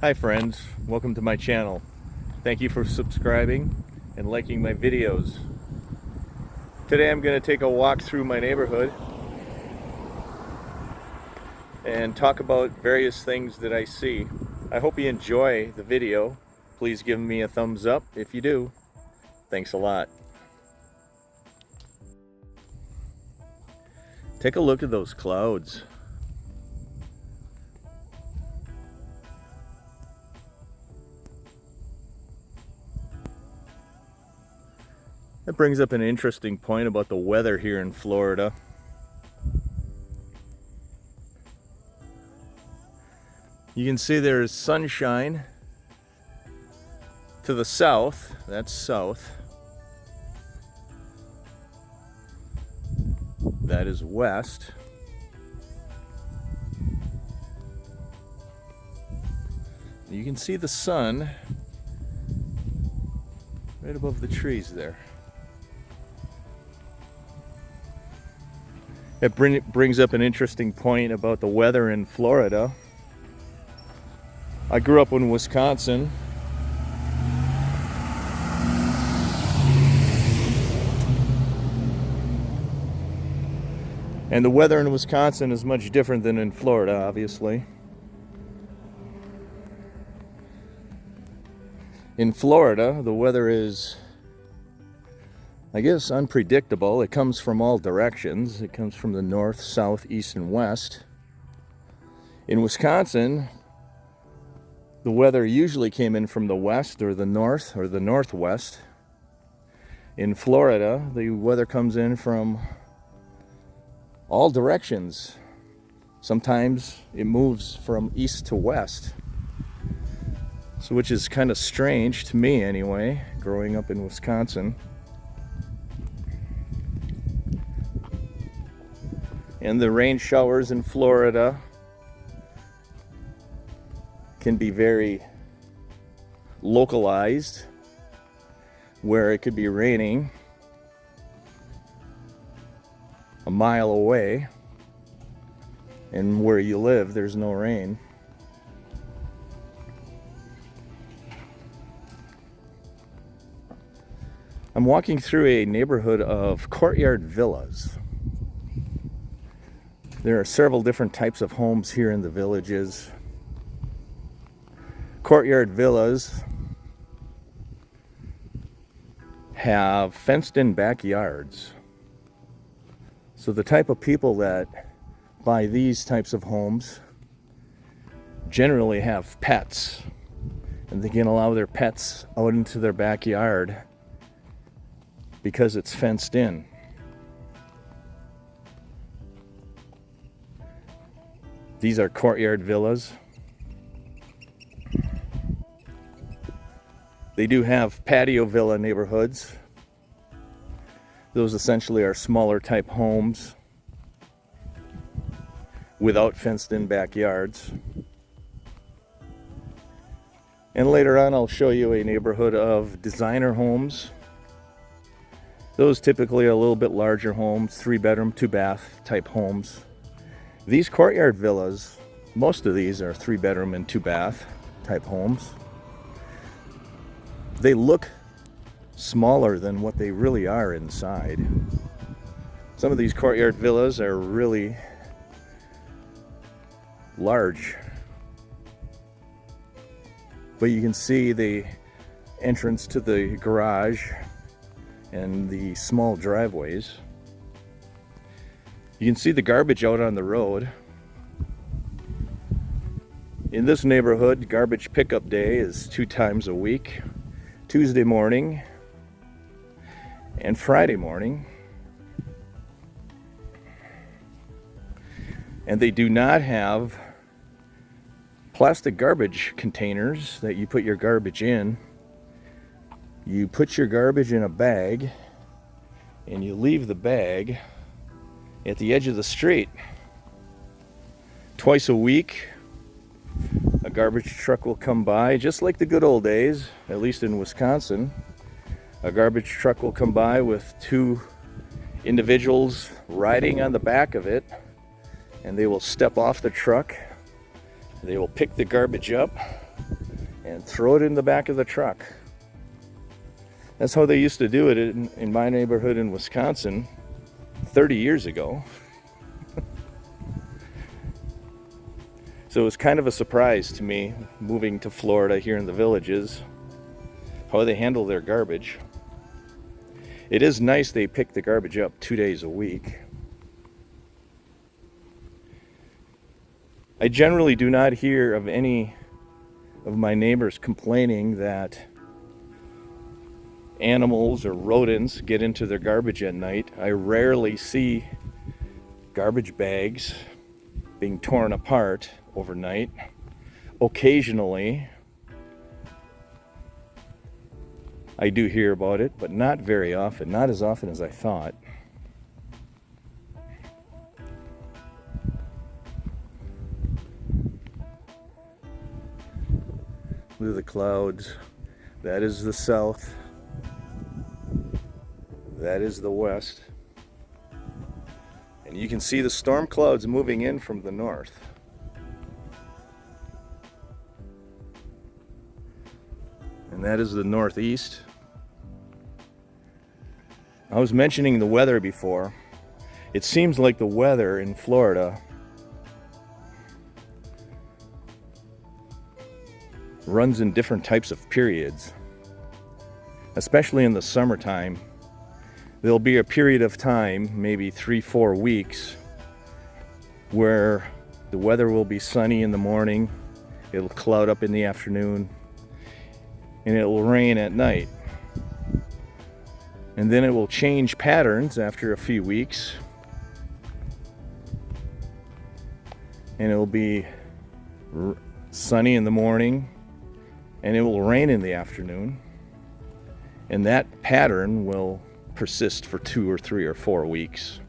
Hi friends, welcome to my channel. Thank you for subscribing and liking my videos. Today I'm going to take a walk through my neighborhood and talk about various things that I see. I hope you enjoy the video. Please give me a thumbs up if you do. Thanks a lot. Take a look at those clouds. That brings up an interesting point about the weather here in Florida. You can see there's sunshine to the south, that's south. That is west. You can see the sun right above the trees there. It brings up an interesting point about the weather in Florida. I grew up in Wisconsin. And the weather in Wisconsin is much different than in Florida, obviously. In Florida, the weather is, I guess, unpredictable. It comes from all directions. It comes from the north, south, east, and west. In Wisconsin, the weather usually came in from the west or the north or the northwest. In Florida, the weather comes in from all directions. Sometimes it moves from east to west. So, which is kind of strange to me anyway, growing up in Wisconsin. And the rain showers in Florida can be very localized, where it could be raining a mile away, and where you live, there's no rain. I'm walking through a neighborhood of Courtyard villas. There are several different types of homes here in the villages. Courtyard villas have fenced-in backyards. So the type of people that buy these types of homes generally have pets, and they can allow their pets out into their backyard because it's fenced in. These are courtyard villas. They do have patio villa neighborhoods. Those essentially are smaller type homes without fenced in backyards. And later on I'll show you a neighborhood of designer homes. Those typically are a little bit larger homes, 3-bedroom, 2-bath type homes. These courtyard villas, most of these are 3-bedroom and 2-bath type homes. They look smaller than what they really are inside. Some of these courtyard villas are really large. But you can see the entrance to the garage and the small driveways. You can see the garbage out on the road. In this neighborhood, garbage pickup day is 2 times a week. Tuesday morning and Friday morning. And they do not have plastic garbage containers that you put your garbage in. You put your garbage in a bag and you leave the bag at the edge of the street. Twice a week, a garbage truck will come by, just like the good old days, at least in Wisconsin. A garbage truck will come by with 2 individuals riding on the back of it, and they will step off the truck. They will pick the garbage up and throw it in the back of the truck. That's how they used to do it in my neighborhood in Wisconsin 30 years ago. So it was kind of a surprise to me moving to Florida here in the Villages, how they handle their garbage. It is nice they pick the garbage up 2 days a week. I generally do not hear of any of my neighbors complaining that animals or rodents get into their garbage at night. I rarely see garbage bags being torn apart overnight. Occasionally, I do hear about it, but not very often, not as often as I thought. Look at the clouds. That is the south. That is the west. And you can see the storm clouds moving in from the north. And that is the northeast. I was mentioning the weather before. It seems like the weather in Florida runs in different types of periods. Especially in the summertime, there'll be a period of time, maybe 3-4 weeks, where the weather will be sunny in the morning, it'll cloud up in the afternoon, and it will rain at night. And then it will change patterns after a few weeks, and it will be sunny in the morning, and it will rain in the afternoon. And that pattern will persist for 2 or 3 or 4 weeks.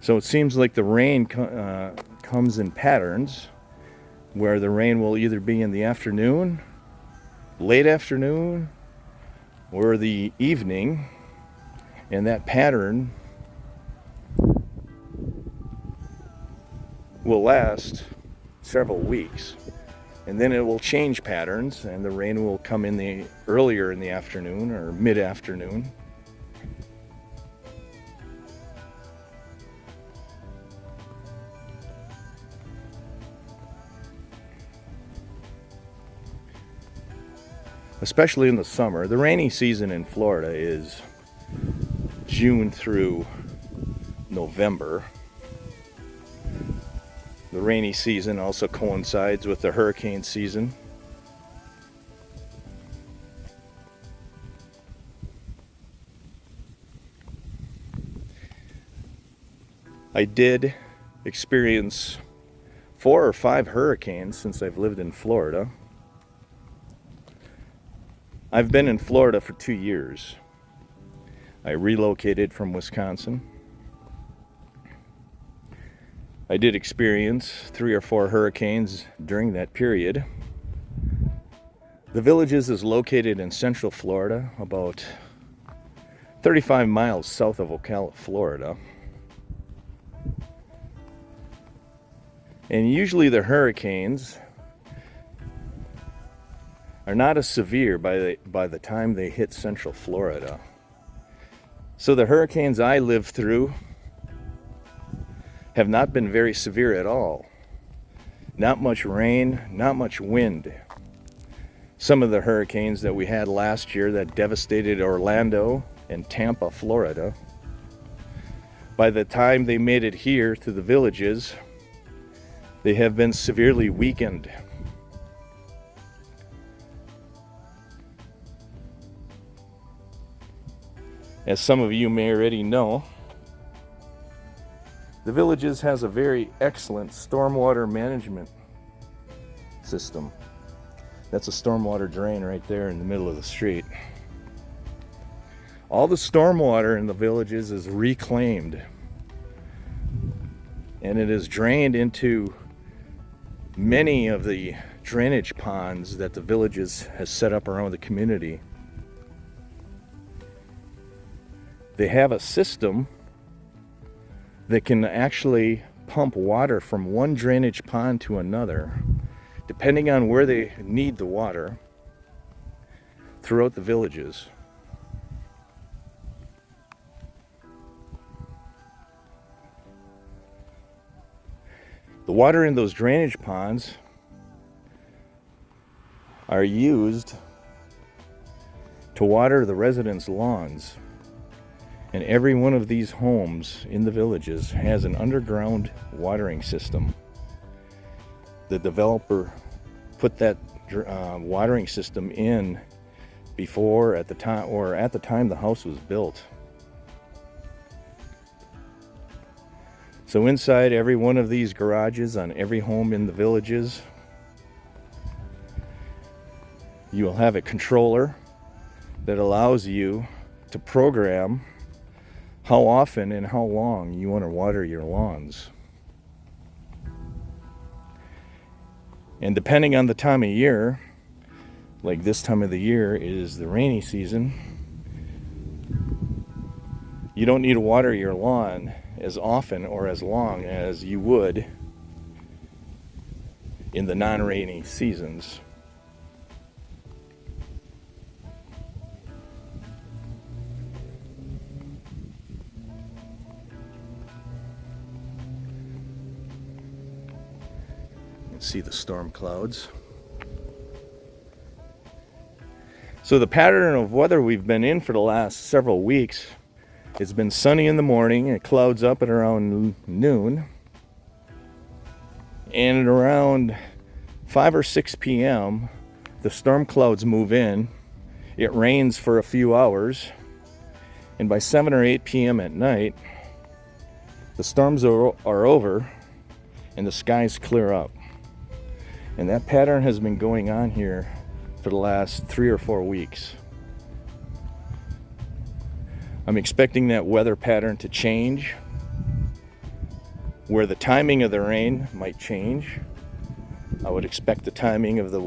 So it seems like the rain comes in patterns, where the rain will either be in the afternoon, late afternoon, or the evening, and that pattern will last several weeks. And then it will change patterns, and the rain will come in earlier in the afternoon or mid-afternoon. Especially in the summer. The rainy season in Florida is June through November. The rainy season also coincides with the hurricane season. I did experience 4 or 5 hurricanes since I've lived in Florida. I've been in Florida for 2 years. I relocated from Wisconsin. I did experience 3 or 4 hurricanes during that period. The Villages is located in central Florida, about 35 miles south of Ocala, Florida. And usually the hurricanes are not as severe by the time they hit central Florida. So the hurricanes I lived through have not been very severe at all. Not much rain, not much wind. Some of the hurricanes that we had last year that devastated Orlando and Tampa, Florida, by the time they made it here to the Villages, they have been severely weakened. As some of you may already know, the Villages has a very excellent stormwater management system. That's a stormwater drain right there in the middle of the street. All the stormwater in the Villages is reclaimed, and it is drained into many of the drainage ponds that the Villages has set up around the community. They have a system that can actually pump water from one drainage pond to another, depending on where they need the water, throughout the villages. The water in those drainage ponds are used to water the residents' lawns. And every one of these homes in the villages has an underground watering system. The developer put that watering system in before, at the time the house was built. So inside every one of these garages on every home in the villages, you will have a controller that allows you to program how often and how long you want to water your lawns. And depending on the time of year, like this time of the year is the rainy season, you don't need to water your lawn as often or as long as you would in the non-rainy seasons. You can see the storm clouds. So the pattern of weather we've been in for the last several weeks, it's been sunny in the morning, it clouds up at around noon, and at around 5 or 6 p.m. the storm clouds move in, it rains for a few hours, and by 7 or 8 p.m. at night the storms are over and the skies clear up. And that pattern has been going on here for the last 3 or 4 weeks. I'm expecting that weather pattern to change, where the timing of the rain might change. I would expect the timing of the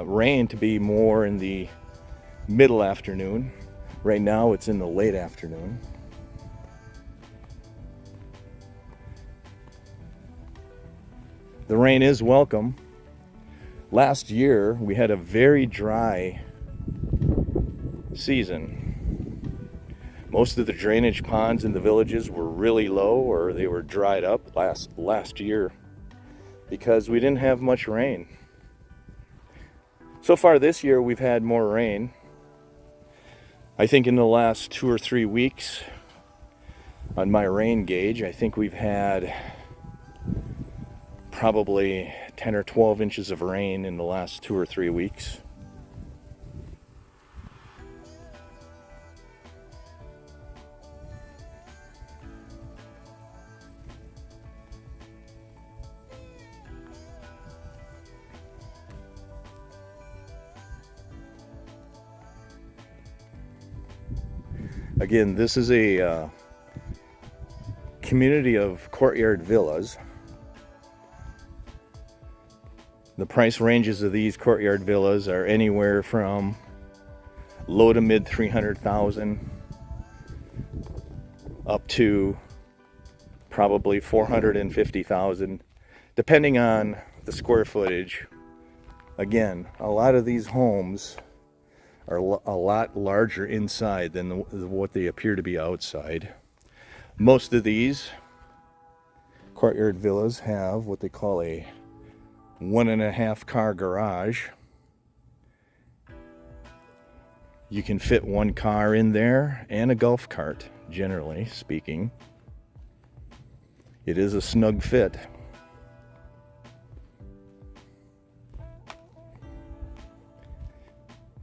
rain to be more in the middle afternoon. Right now it's in the late afternoon. The rain is welcome. Last year we had a very dry season. Most of the drainage ponds in the villages were really low, or they were dried up last year because we didn't have much rain. So far this year we've had more rain. I think in the last 2 or 3 weeks on my rain gauge, I think we've had probably 10 or 12 inches of rain in the last 2 or 3 weeks. Again, this is a community of Courtyard villas. The price ranges of these Courtyard villas are anywhere from low to mid 300,000 up to probably 450,000, depending on the square footage. Again, a lot of these homes are a lot larger inside than what they appear to be outside. Most of these Courtyard villas have what they call a 1.5 car garage. You can fit 1 car in there and a golf cart, generally speaking. It is a snug fit.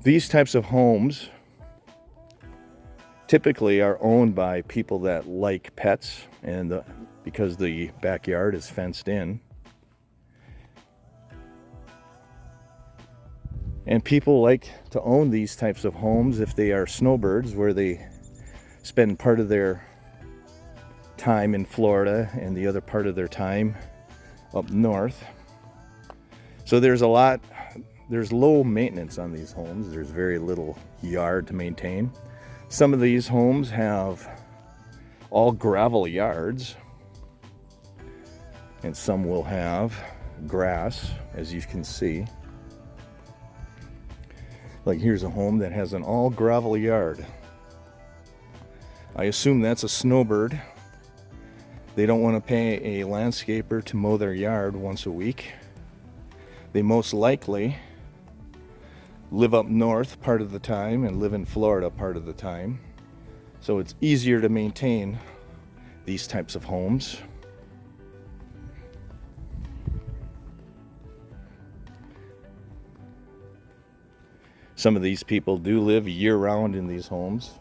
These types of homes typically are owned by people that like pets, and because the backyard is fenced in. And people like to own these types of homes if they are snowbirds, where they spend part of their time in Florida and the other part of their time up north. So there's low maintenance on these homes. There's very little yard to maintain. Some of these homes have all gravel yards, and some will have grass, as you can see. Like here's a home that has an all gravel yard. I assume that's a snowbird. They don't want to pay a landscaper to mow their yard once a week. They most likely live up north part of the time and live in Florida part of the time. So it's easier to maintain these types of homes. Some of these people do live year-round in these homes.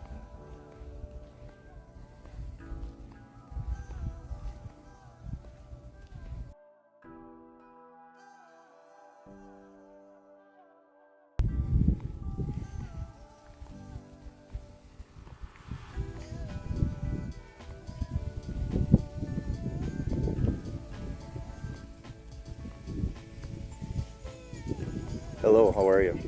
Hello, how are you?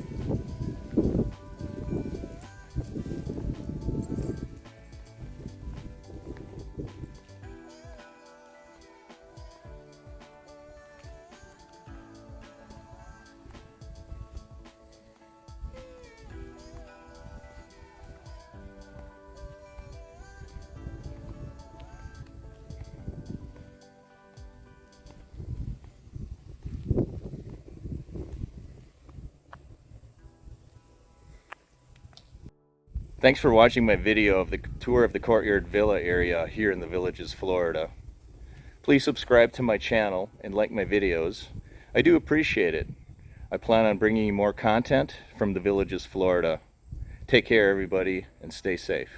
Thanks for watching my video of the tour of the Courtyard Villa area here in the Villages, Florida. Please subscribe to my channel and like my videos. I do appreciate it. I plan on bringing you more content from the Villages, Florida. Take care, everybody, and stay safe.